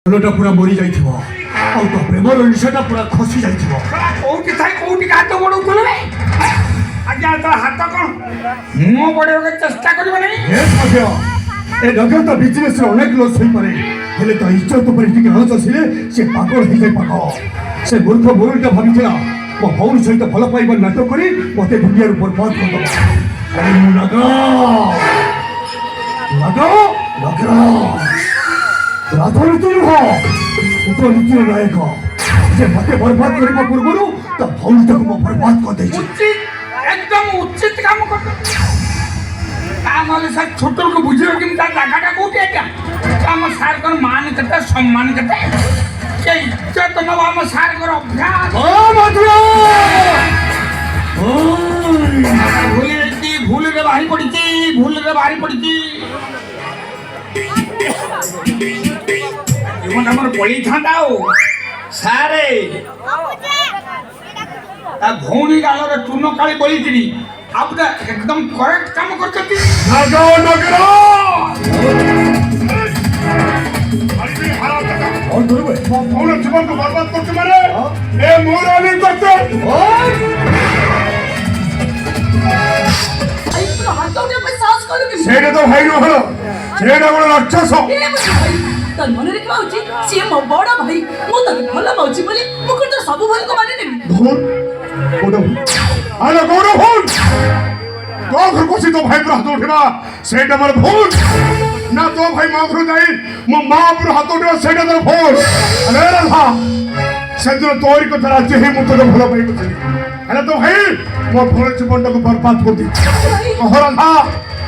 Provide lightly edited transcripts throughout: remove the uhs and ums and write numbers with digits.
ଫୁଲଟା ପୁରା ମରି ଯାଇଥିବ ଆଉ ତୋ ପ୍ରେମର ନିଶାଟା ପୁରା ଖସି ଯାଇଥିବ। କୋଉଠି ଥାଏ କୋଉଠି ହାତ ବଢଉଥିଲ ରେ? ଆଜ୍ଞା ତ ହାତ କଣ ମୁହଁ ବଢେଇବାକୁ ଚେଷ୍ଟା କରିବ ନାହିଁ। ଏ ନଗର ତ ବିଜନେସରେ ଅନେକ ଲସ୍ ହେଇପାରେ, ହେଲେ ତ ଇଜ୍ଜତ ଉପରେ ଟିକେ ଆଞ୍ଚ ଆସିଲେ ସେ ପାଗଳ ହେଇଯାଏ। ପାଗଳ ସେ ମୂର୍ଖ ମୁରଳିଟା ଭାବିଥିଲା ମୋ ଭଉଣୀ ସହିତ ଭଲ ପାଇବା ନାଟକ କରି ମତେ ଦୁନିଆରୁ ବର୍ବାଦ କରିଦେବ। ମୁଁ ରାଜନୀତି ନୁହଁ, କୂଟନୀତିର ନାୟକ ଯେ ମତେ ବର୍ବାଦ କରିବା ପୂର୍ବରୁ ତା ଭଉଣୀଟାକୁ ମୁଁ ବର୍ବାଦ କରିଦେଇଛି। একদম উচিত কাম করতে তাহলে স্যার ছোটকে বুঝিও কিন্তু তার জায়গাটা কোথায় এটা আমার স্যার কোন মান কেটে সম্মান কেটে সেই ইজ্জত নেব আমার স্যার কোন অভ্যাস ভুলে বাহারি পড়িছি জীবন আমার বলি থাকাও স্যারে ভৌণী গালর চূর্ণ কালী বলিছিলি আপনার একদম করেক্ট কাম করছেন। জীবনকে বরবাদ করতে পারে এ মোরানি করতে সেটা তো ভাই হলো সেটা হলো রাক্ষস। তার মনে রাখা উচিত সে মো বড় ভাই মু তাকে ভালো পাউছি বলি মু কোন সব ভাইকে মানি নেবি। ভুল আরে গৌর ভুল তো ঘর কষি তো ভাই হাত উঠিবা সেটা আমার ভুল না। তো ভাই মা ঘর যাই মো মা উপর হাত উঠিবা সেটা তোর ভুল। আরে রাধা সেদিন তোরি কথা রাজ্য হে মু তোকে ভালো পাই বুঝলি আরে তো ভাই মো ভুল জীবনটাকে বরবাদ করে দিচ্ছি। কহ রাধা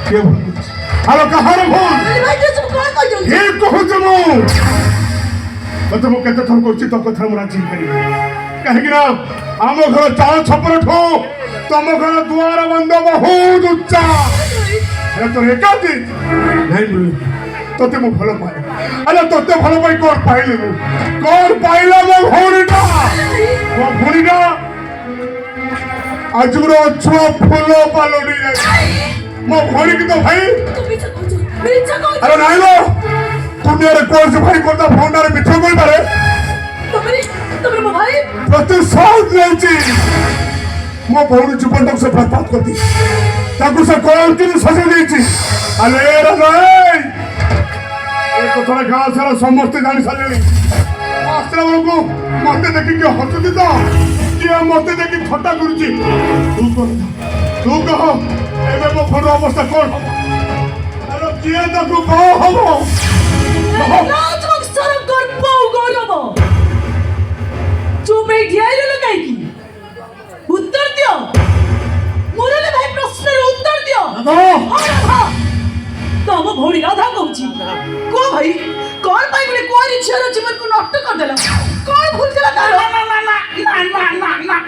কে ভুল করছে আরে কাহার ভুল ভাই তুই কোন কইছো কে কহুছ মু মতে মু কেতে থর করছি তো কথা মু রাজি করি কাহিকি না আম ঘর চাল ছপর ঠো তম ঘর দুয়ার বন্ধ বহুত উচ্চা আরে তোর একাতি নাই বলি তোতে মু ভালো পাই আরে তোতে ভালো পাই কোন পাইলে মু কোন পাইলা মো ভুড়িটা আজ গুলো ছুয়া ফুল পালড়ি যাই মো ভুড়ি কি তো ভাই তুমি মিছা কইছো আরে নাই লো দুনিয়ারে কোন ভাই কোনটা ফোনটারে মিথ্যা কই পারে তুমি মো ভাই प्रतिशोध लेची मो भौणी जीवन से बर्बाद कर दी ताकू से कोलती सजा देची अरे रे ए कथा गाँ सारा समस्त जानी सारे आस्त्रा को मते देखि के हसुती तो कि मते देखि थट्टा करूची तू कह एबे मो फोन अवस्था कोन अरे किए ताकू कह हबो राज मक्सर कर पाऊ गरब चुप ढियाइलो काई की उत्तर दियो मुरली भाई प्रश्न उत्तर दियो। राधा तम भौणी राधा कहूची को भाई कौन भाई बड़े कोई इच्छा जीवन को नष्ट कर देला कौन भूल केला तार না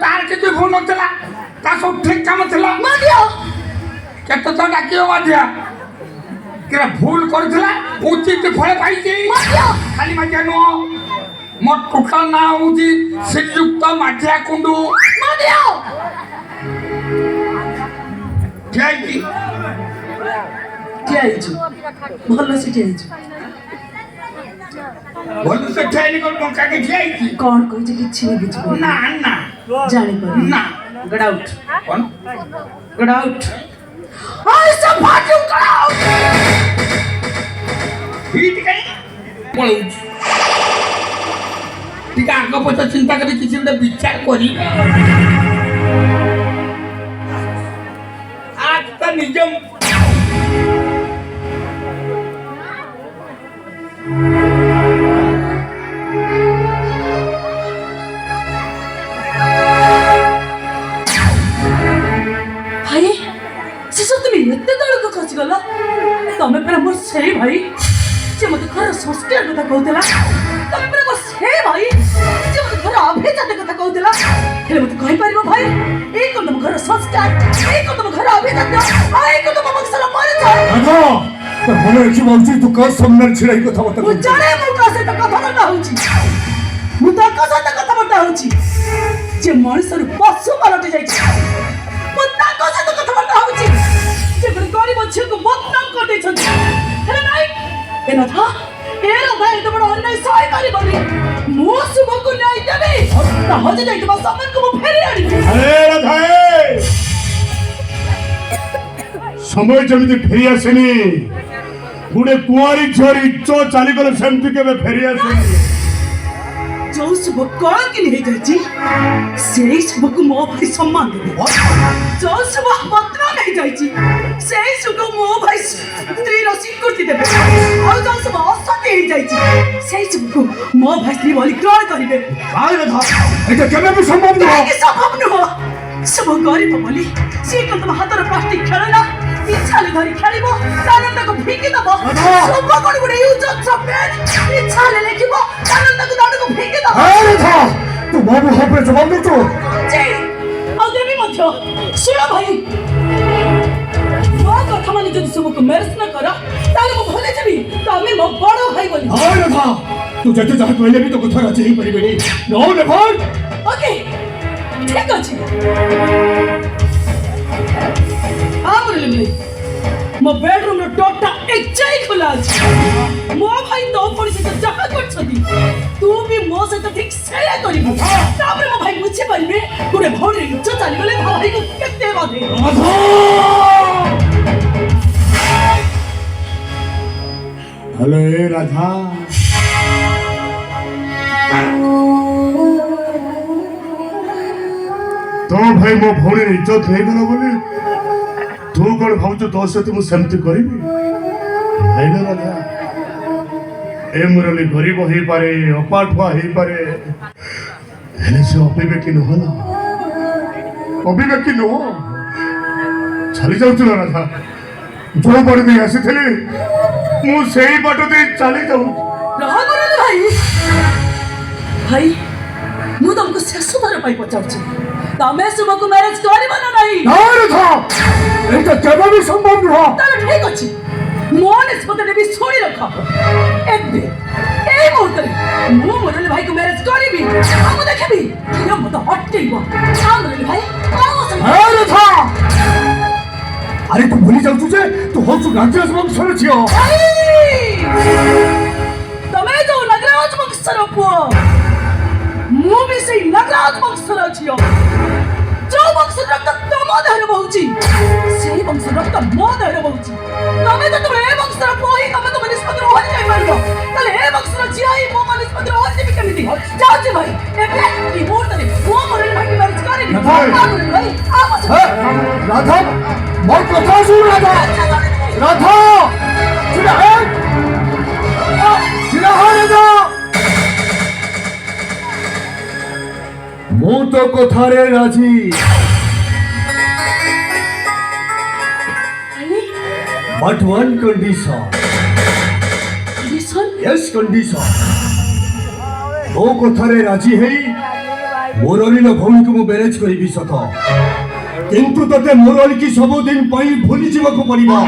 তার কিছু ভুল নଥିଲା তা সব ঠিক কাম ଥିଲା मा दियो কেতে তো ডাকিও মাঝিয়া কেরা ভুল করেছিলা উচিত ফল পাইছি मा दियो খালি মাঝিয়া নো মোট টোটাল না হচ্ছে শ্রীযুক্ত মাঝিয়া কুণ্ডু मा दियो ঠিকই ঠিয়াইছো ভালো সে ঠিয়াইছো বলু সে ঠিয়াইনি কোন মকাকে ঠিয়াইছি कौन कहूची किछि नहीं बुझबो না না जानी पर না गेट आउट কোন गेट आउट आई सब फाटू गेट आउट ঠিক কাই পড়ুছি ঠিক আগ পছ চিন্তা করে কিছু একটা বিচার করি আজ তো নিজম भाई से सब तुम एते तळ को खसी गला तमे पर मोर से भाई जे मते घर संस्कार कथा कहतला तमे पर मोर से भाई जे मते घर अभिजात कथा कहतला हेले मते कहि परिबो भाई ए को तुम घर संस्कार ए को तुम घर अभिजात ए को तुम मक्सर मारे जाए राधा तो मने रखी बाउची तू का सामने छिड़ाई कथा बता मु जाने मु का से कथा बता होची मु तो का से कथा बता होची जे मनुष्य पशु मारते जाई मु ता का से कथा बता होची जे गरीब झियो को बदनाम कर दै छथि हेले नाइ ए राधा ରାଧା ଏତେ ବଡ଼ ଅନ୍ୟାୟ ସହିପାରିବନି। ମୁଁ ଶୁଭକୁ ନ୍ୟାୟ ଦେବି। ତା ହଜି ଯାଇଥିବା ସମ୍ମାନକୁ ମୁଁ ଫେରି ଆଣିବି। ଆରେ ରାଧା ସମୟ ଯେମିତି ଫେରି ଆସେନି ଗୋଟେ କୁଆରୀ ଝିଅର ଇଜ୍ଜତ ଚାଲିଗଲେ ସେମିତି କେବେ ଫେରି ଆସେନି। ଯୋଉ ଶୁଭ କଳଙ୍କିନି ହେଇଯାଇଛି ସେଇ ଶୁଭକୁ ମୋ ଭାଇ ସମ୍ମାନ ଦେବେ। ଯୋଉ ଶୁଭ ବଦନାମ ହେଇଯାଇଛି ସେଇ ଶୁଭକୁ ମୋ ଭାଇ ସ୍ତ୍ରୀର ସ୍ୱୀକୃତି ଦେବେ। ଆଉ ଯୋଉ ଶୁଭ ଅସତ୍ୟ ହେଇଯାଇଛି ସେଇ ଶୁଭକୁ ମୋ ଭାଇ ସ୍ତ୍ରୀ ବୋଲି ଗ୍ରହଣ କରିବେ। এটা কেবে ବି সম্ভব ନୁହଁ। କାହିଁକି ସମ୍ଭବ ନୁହଁ? ଶୁଭ ଗରିବ ବୋଲି ସିଏ କଣ ତମ ହାତର ପ୍ଲାଷ୍ଟିକ ଖେଳନା ଇଚ୍ଛାରେ ଧରି ଖେଳିବ ତାହେଲେ ତାକୁ ଫିଙ୍ଗି ଦବ। ଶୁଭ କଣ ଗୋଟେ ୟୁଜ ସଫ୍ଟୱେର ଇଚ୍ଛାରେ ଲେଖିବ ତାହେଲେ ତାକୁ ଦାଣ୍ଡକୁ ଫିଙ୍ଗି ଦବ। ଆରେ ଥା ତୁ ବାବୁ ହାପରେ ଜବାବ ଦଉଛୁ। ଆଉ ଦେବି ମଧ୍ୟ। ଶୁଣ ଭାଇ ମୋ କଥା ମାନେ ଯଦି ଶୁଭକୁ ମ୍ୟାରେଜ ନ କର ତାହେଲେ ମୁଁ ଭୁଲି ଯିବି ତମେ ମୋ ବଡ଼ ଭାଇ ବୋଲି। ଆରେ ଥା ତୁ ଯେତେ ଯାହା କହିଲେ ବି ତୋ କଥା ରାଜି ହେଇପାରିବେନି। ନହେଲେ ଭାଇ ଓକେ ଠିକ ଅଛି। ହଁ ମୁରଲି ଭାଇ ମୋ ବେଡରୁମ ର ଡୋରଟା ଏଯାଇ ଖୋଲା ଅଛି। ମୋ ଭାଇ ତୋ ପରି ସହିତ ଯାହା କରୁଛନ୍ତି ତୁ ବି ମୋ ସହିତ ଠିକ ସେୟା କରିବୁ। ତାପରେ ମୋ ଭାଇ ବୁଝିପାରିବେ ଗୋଟେ ଭଉଣୀର ଇଜ୍ଜତ ଚାଲିଗଲେ ଭାଇକୁ କେତେ ବାଧେ। ହ୍ୟାଲୋ ଏ ରାଧା तो भाई मो भौणी इज्जत ହେଇଗଲା ବୋଲି तू कौन भावुଛୁ तो सहित ମୁଁ ସେମିତି କରିବି? ଭାଇ ନା ରାଧା ଏ ମୁରଲି ଗରିବ ହେଇପାରେ ଅପାଠୁଆ ହେଇପାରେ ହେଲେ ସେ ଅବିବେକୀ ନୁହଁ ନା। ଅବିବେକୀ ନୁହଁ ଚାଲି ଯାଉଛୁ ନା ରାଧା। ଯୋଉ ବାଟ ଦେଇ ଆସିଥିଲି ମୁଁ ସେଇ ବାଟ ଦେଇ ଚାଲି ଯାଉଛି। ଭାଇ ମୁଁ ତମକୁ ଶେଷ ଥର ପାଇଁ ପଚାରୁଛି ତମେ ଶୁଭକୁ ମ୍ୟାରେଜ କରିବ ନା ନାହିଁ? ଏଇଟା କେବେ ବି ସମ୍ଭବ ନୁହଁ। ତାହେଲେ ଠିକ ଅଛି ମୋ ନିଷ୍ପତ୍ତି ନେବି ଶୁଣି ରଖ। ଏବେ ଏଇ ମୁହୂର୍ତ୍ତରେ ମୁଁ ମୁରଲି ଭାଇକୁ ମ୍ୟାରେଜ କରିବି। ଆଉ ମୁଁ ଦେଖିବି କିଏ ମତେ ହଟେଇବ। ମୁରଲି ଭାଇ अरे तू भूली जाऊ तुझे तू हो तू राजराज वंशर छियो। तमे जो नगराज वंशर पुओ मु भी से नगराज वंशर छियो। जो वंश रक्त तम देहरे बहुची सेही वंश रक्त मो देहरे बहुची। तमे तो तुम ए वंशर पुओ ही तमे तो निष्पत्ति हो जाई मारियो तले ए वंशर छिया ही मो निष्पत्ति हो जाई केमिति जाऊ जी भाई एबे ई मुहूर्तरे मो मुरली भाई की मैरिज करेबी। मुरली भाई राधा मोर कथा सुन राधा राधा चिरा है राधा मु तो कथारे राजी but one condition yes condition ओ कथारे राजी है मोरली लो भौणी को मु मैरिज करिबी सत किंतु तते मोरल की सबुदिन पाई भूली जीवको पड़िबा।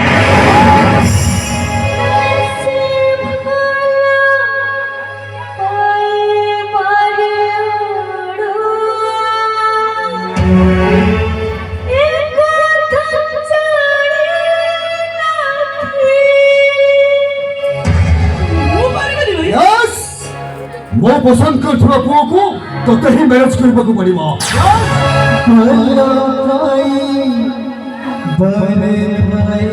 मो पसंद करथुवा पुओ को तते ही मैरिज करबाको पड़िबा। बने भाई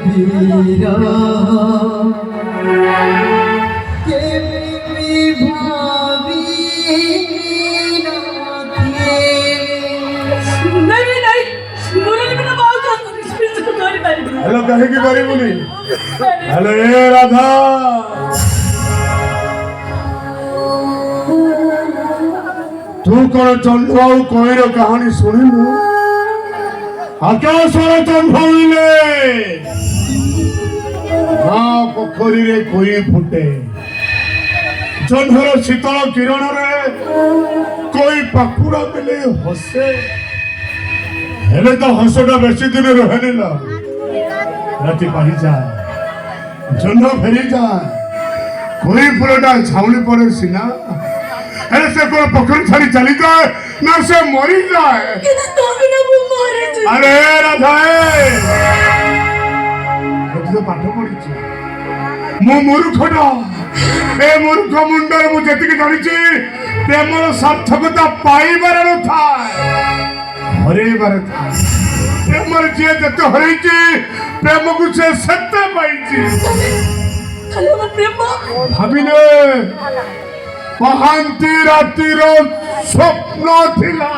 वीरा के भाभी नहीं मुरली बिना बाल का स्पीच को कर पारी। हेलो कहे की बारी बोली हेलो ए राधा तू कौन चंद्र कईर कहानी शुणिलु आकाशर चंद्रे पोखरी रे कोई फुटे चंद्र शीतल किरण रे कोई पाखुड़ा मिले हसे हेले तो हसटा बेसी दिन रहे ना राति पाही जाए चंद्र फेरी जाए कोई फुलटा छाउनी पड़े सीना अरे से कोई पोखरी छाड़ी चली जाए ना से मरी जाए। अरे राधा तो पाठ पढ़ी मु मूर्खटा ଏ ମୂର୍ଖ ମୁଣ୍ଡରେ ମୁଁ ଯେତିକି ଜାଣିଛି ପ୍ରେମର ସାର୍ଥକତା ପାଇବାର ନଥାଏ ହରେଇବାର ଥାଏ। ପ୍ରେମରେ ଯିଏ ଯେତେ ହରେଇଛି ପ୍ରେମକୁ ସେ ସେତେ ପାଇଛି। ଖାଲି ଆମ ପ୍ରେମ ଭାବିଲେ ମହାନ୍ତି ରାତିର ସ୍ୱପ୍ନ ଥିଲା।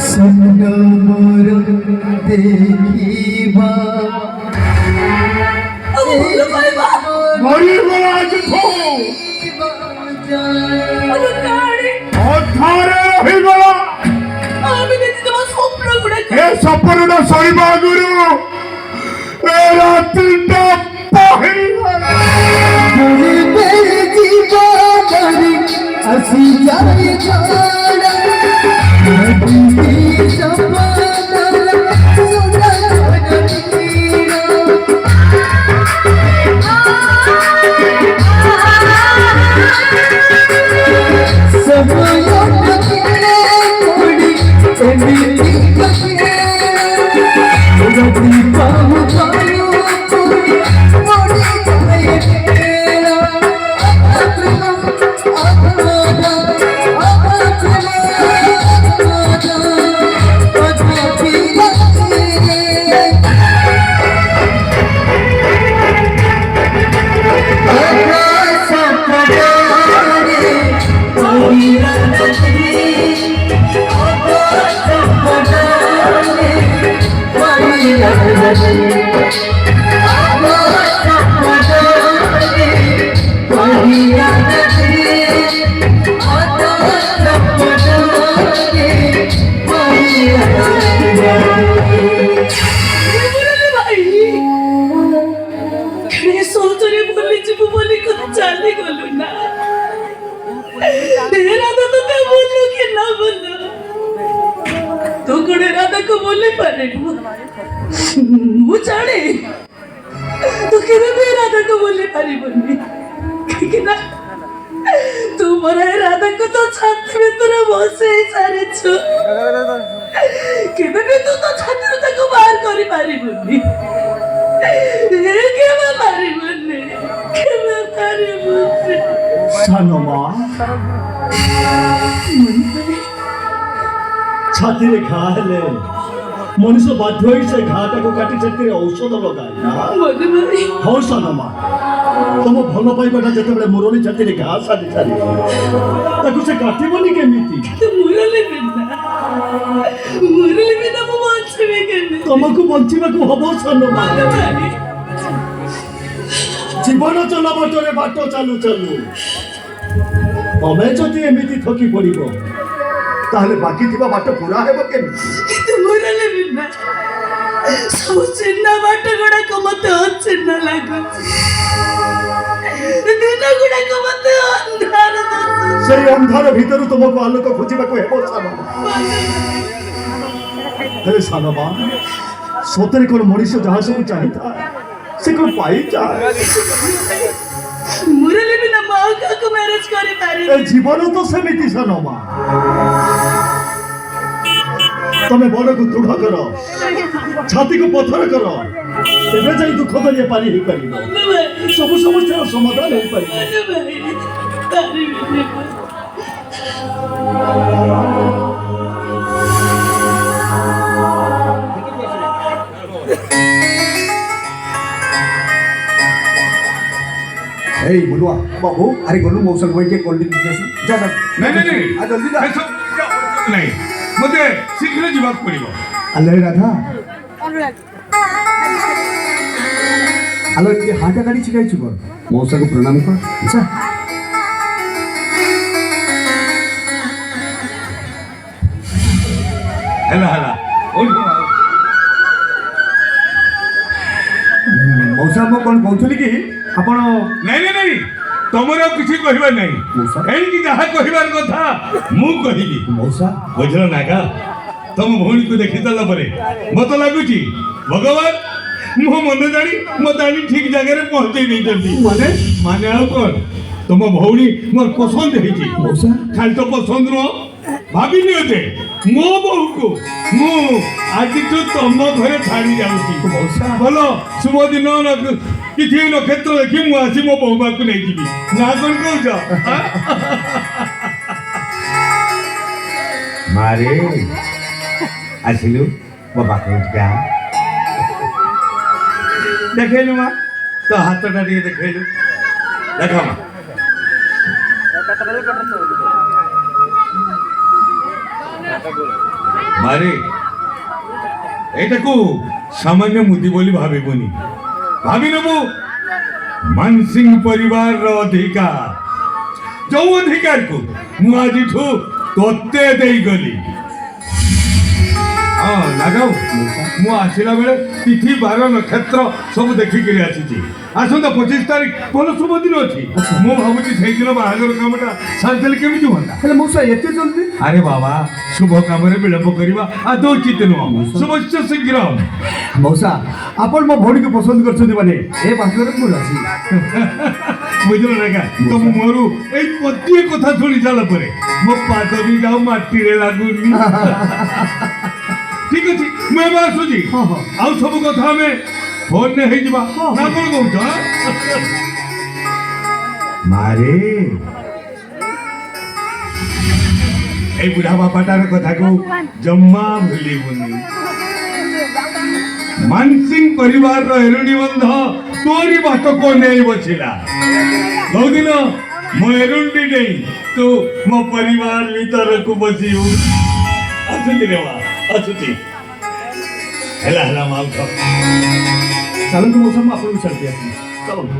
ସ୍ୱପ୍ନ ମୋର ଦେଖିବା ଆଉ ଭଲ ପାଇବା ମରିଗଲା ଆଜିଠୁ ଆମ କାହାଣୀ ଅଧାରେ ରହିଗଲା। ଆମେ ଦେଖିଥିବା ସ୍ୱପ୍ନ ଗୁଡାକ ଏ ସପନଟା ସରିବା ଆଗରୁ ଏ ରାତିଟା ପହିଗଲା। আসি যায় ছড়া ମୁଁ ଜାଣେ ତୁ କେବେ ବି ରାଧାକୁ ଭୁଲି ପାରିବୁନି କାହିଁକି ନା ତୁ ମୋର ଏ ରାଧାକୁ ତୋ ଛାତି ଭିତରେ ବସେଇ ସାରିଛୁ। କେବେ ବି ତୁ ତୋ ଛାତିରୁ ତାକୁ ବାହାର କରିପାରିବୁନି। କେବେ ପାରିବୁନି କେବେ ପାରିବୁନି। ସାନ ମା ଛାତିରେ ଘା ହେଲେ ମଣିଷ ବାଧ୍ୟ ହୋଇ ସେ ଘାଟାକୁ କାଟି ସେଥିରେ ଔଷଧ ଲଗାଏ ନା। ହଉ ସାନ ମା ତମ ଭଲ ପାଇବାଟା ଯେତେବେଳେ ମୁରଳୀ ଛାତିରେ ଘା ସାରି ସାରିବ ତାକୁ ସେ କାଟିବନି କେମିତି? ତମକୁ ବଞ୍ଚିବାକୁ ହବ ସାନ ମା। ଜୀବନ ଚଲା ବାଟରେ ବାଟ ଚାଲୁ ଚାଲୁ ତମେ ଯଦି ଏମିତି ଥକି ପଡିବ ତାହେଲେ ବାକି ଥିବା ବାଟ ପୁରା ହେବ କେମିତି? ସବୁ ଚିହ୍ନା ବାଟ ଗୁଡାକ ମତେ ଅଚିହ୍ନା ଲାଗୁଛି। ଦିନ ଗୁଡାକ ମତେ ଅନ୍ଧାର ଦିଶୁଛି। ସେଇ ଅନ୍ଧାର ଭିତରୁ ତୁମକୁ ଆଲୋକ ଖୋଜିବାକୁ ହେବ ସାନ ମା। ହେ ସାନ ମା ସତରେ କଣ ମଣିଷ ଯାହା ସବୁ ଚାହିଁଥାଏ ସେ କଣ ପାଇଯାଏ? ମୁରଲି ବିନା ମୁଁ ଆଉ କାହାକୁ ମ୍ୟାରେଜ ଏ କରିପାରିବି? ଜୀବନ ତ ସେମିତି ସାନ ମା। ତମେ ମନକୁ ଦୃଢ କର ଛାତିକୁ ପଥର କର ତେବେ ଯାଇ ଦୁଃଖ କରିବା ପାରି ହେଇପାରିବ। ସବୁ ସମସ୍ୟାର ସମାଧାନ ହେଇପାରିବ। এই বলুয়া বাবু আরে গলু মৌসুম বইকে কোল্ড ড্রিঙ্ক দিয়েছ যা যা नहीं আ জলদি যা ऐसा नहीं मुझे शीघ्र जीवाक पड़िब। আল্লাহ রাধা আলো এটি হাঁটা গাড়ি শিখাইছু কর মৌসাকে প্রণাম কর আচ্ছা हेला हेला ओइ মৌসা মো কোন কହୁଥିଲି କି ଆପଣ नहीं नहीं नहीं तमर किसी कहबार नहीं मौसा? कहीं जहाँ कहबार कथा मु कहली মৌসা बुझल नागा तुम भौणी को देखी देला परे मत लगुची भगवान मो मन जानी मो दानी ठीक जगह पहुंचे नहीं जल्दी মানে माने आउ कौन तुम भौणी मोर पसंद है মৌসা खाली तो पसंद नुह भाभी निये मो बहु को मु आज तुम घर छाड़ी जाऊँगी मौसा? बोलो शुभ दिन କିଛି ନକ୍ଷତ୍ର ଦେଖି ମୁଁ ଆସି ମୋ ବୋଉ ମାକୁ ନେଇଯିବି ନା କଣ କହୁଛ ମାରେ ଆସିଲୁ ମୋ ପାଖକୁ ଟିକେ ଆ ଦେଖେଇଲୁ ମା ତୋ ହାତଟା ଟିକେ ଦେଖେଇଲୁ ଦେଖ ମା ମାରେ ଏଇଟାକୁ ସାମାନ୍ୟ ମୁଦି ବୋଲି ଭାବିବୁନି ଭାବି ନେବୁ ମାନସିଂ ପରିବାରର ଅଧିକାର ଯୋଉ ଅଧିକାରକୁ ମୁଁ ଆଜିଠୁ ତୋତେ ଦେଇଗଲି ହଁ ଲାଗାଉ ମୁଁ ଆସିଲା ବେଳେ ତିଥି ବାର ନକ୍ଷତ୍ର ସବୁ ଦେଖିକିରି ଆସିଛି ଆସନ୍ତା 25 ତାରିଖ ଭଲ ଶୁଭ ଦିନ ଅଛି ମୁଁ ଭାବୁଛି ସେଇଦିନ ବାହାଘର କାମଟା ସାରିଦେଲେ କେମିତି ହୁଅନ୍ତା ହେଲେ ମଉସା ଏତେ ଜଲ୍ଦି ଆରେ ବାବା ଶୁଭ କାମରେ ବିଳମ୍ବ କରିବା ଆଦୌ ଉଚିତ ନୁହଁ ଶୁଭଶ୍ଚ ଶୀଘ୍ର ମଉସା ଆପଣ ମୋ ଭଉଣୀକୁ ପସନ୍ଦ କରିଛନ୍ତି ମାନେ ଏ ବାହାଘର ମୁଁ ରାଜି ବୁଝିଲ ନା ତମ ମୋର ଏଇ ଗୋଟିଏ କଥା ଶୁଣି ସାରିଲା ପରେ ମୋ ପାଦ ବି ଆଉ ମାଟିରେ ଲାଗୁନି ଠିକ ଅଛି ମୁଁ ଏବେ ଆସୁଛି ଆଉ ସବୁ କଥା ଆମେ ଫୋନରେ ହେଇଯିବା ନା କଣ କହୁଛ ମାରେ এই বুড়া বাপাটার কথাকে জম্মা ভুলিবুনি মানসিং পরিবার এরুণী বন্ধ তোরি বাটক নেই বছিলা কৌদিন মো এরুণী নেই তু মো পরিবার ভিতরকু বসিবু আসুচি রে মা আসুচি হেলা হেলা মাউথ ଚାଲନ୍ତୁ ମଉସା ମୁଁ ଆପଣଙ୍କୁ ଛାଡ଼ିକି ଆସିବି ଚାଲନ୍ତୁ